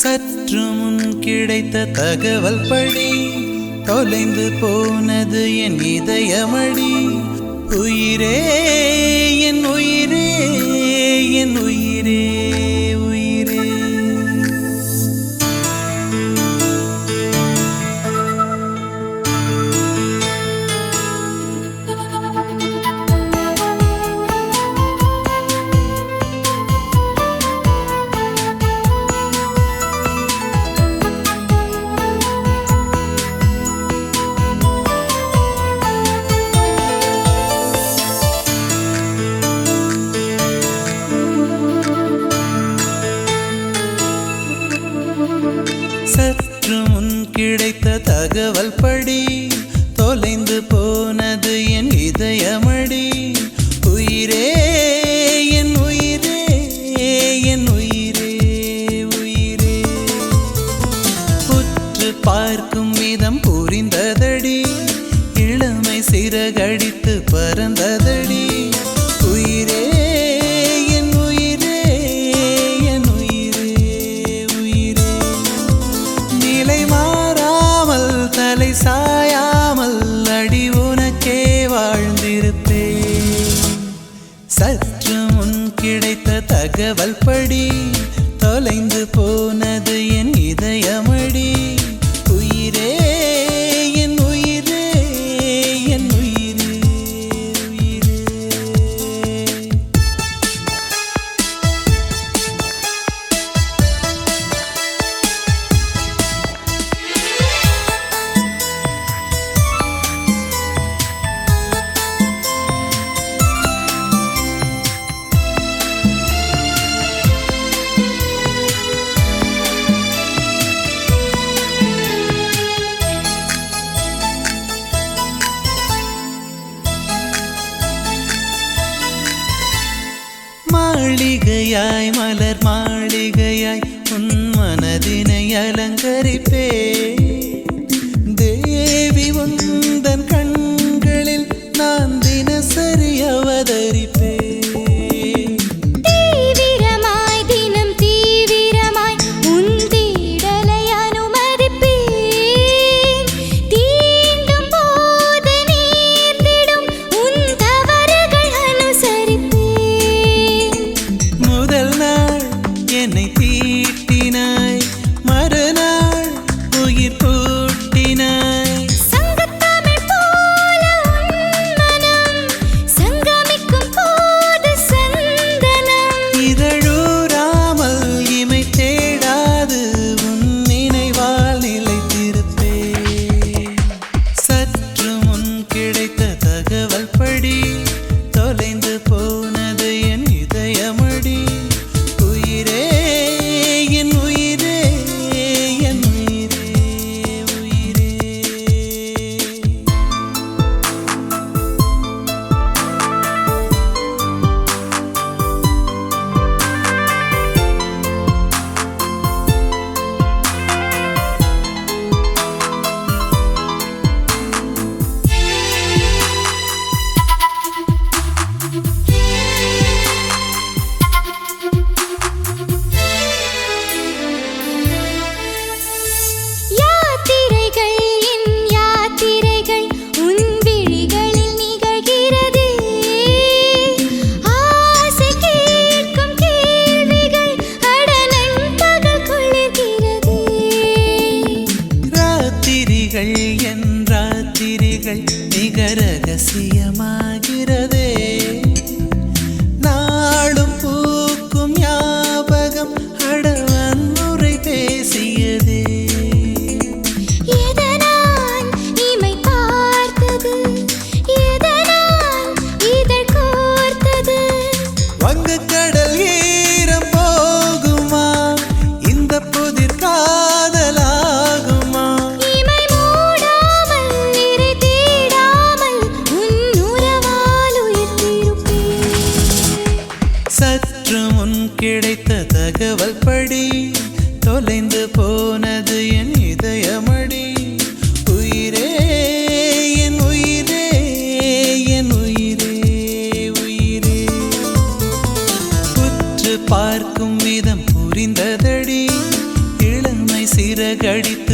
சற்று முன் கிடைத்த தகவல் படி தொலைந்து போனது என் இதயமடி. உயிரே என் உயிரே என் உயிரே உயிரே. சற்று முன் கிடைத்த தகவல் படி தொலைந்து போனது என் இதயமடி. உயிரே என் உயிரே என் உயிரே உயிரே. உற்று பார்க்கும் விதம் புரிந்ததடி, இளமை சிறகடித்து பறந்ததடி. உயிரே சாயாமல் அடி உனக்கே வாழ்ந்திருப்பேன். சற்று முன் கிடைத்த தகவல் படி தொலைந்து போனது என் இதயமடி. உயிரே என் உயிரே என் உயிரே உயிரே. மாளிகையாய் மலர் மாளிகையாய் உன் மனதினை அலங்கரிப்பே. தேவி உந்தன் கண்களில் நான் தினசரி அவதரிப்பே. என்னை தீட்டினாய், மறுநாள் உயிர் பூட்டினாய். சங்கத்தமிழ் போல உன் மனம் சங்கமிக்கும் போது சந்தனம். இதழூராமல் இமை தேடாது உன் நினைவால் நிலைத்திருப்பே. சற்று முன் கிடைத்த தகவல் படி தொலைந்து போனது என் இதயமடி. உயிரே என் உயிரே என் உயிரே உயிரே. என் ராத்திரிகள் மிக ரகசியமாகிறதே. நாளும் பூக்கும் ஞாபகம் அடவன்முறை பேசியதே. எதனால் இமை பார்த்தது, எதனால் இதழ் கோர்த்தது. வங்கக்கடல் ஈரம் போகுமா, இந்த புதிர் காதலாகுமா. சற்று முன் கிடைத்த தகவல் படி தொலைந்து போனது என் இதயமடி. உயிரே என் உயிரே என் உயிரே உயிரே. உற்று பார்க்கும் விதம் புரிந்ததடி, சிறகடித்து